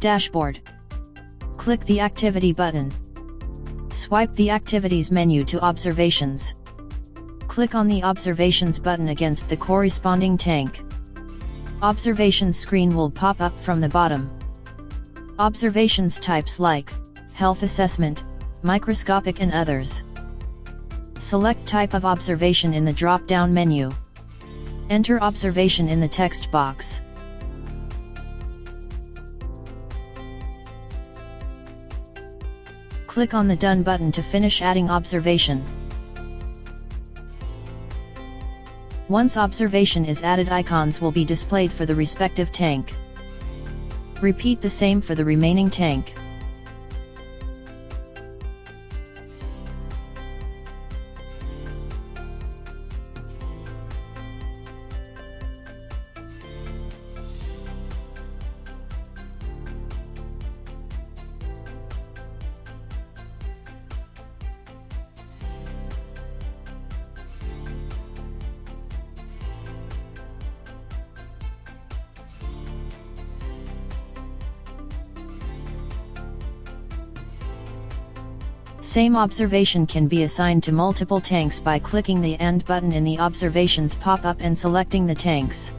dashboard. Click the Activity button. Swipe the Activities menu to Observations. Click on the Observations button against the corresponding tank. Observations screen will pop up from the bottom. Observations types like Health Assessment, Microscopic and others. Select Type of Observation in the drop-down menu. Enter observation in the text box. Click on the Done button to finish adding observation. Once observation is added, icons will be displayed for the respective tank. Repeat the same for the remaining tank. Same observation can be assigned to multiple tanks by clicking the AND button in the Observations pop-up and selecting the tanks.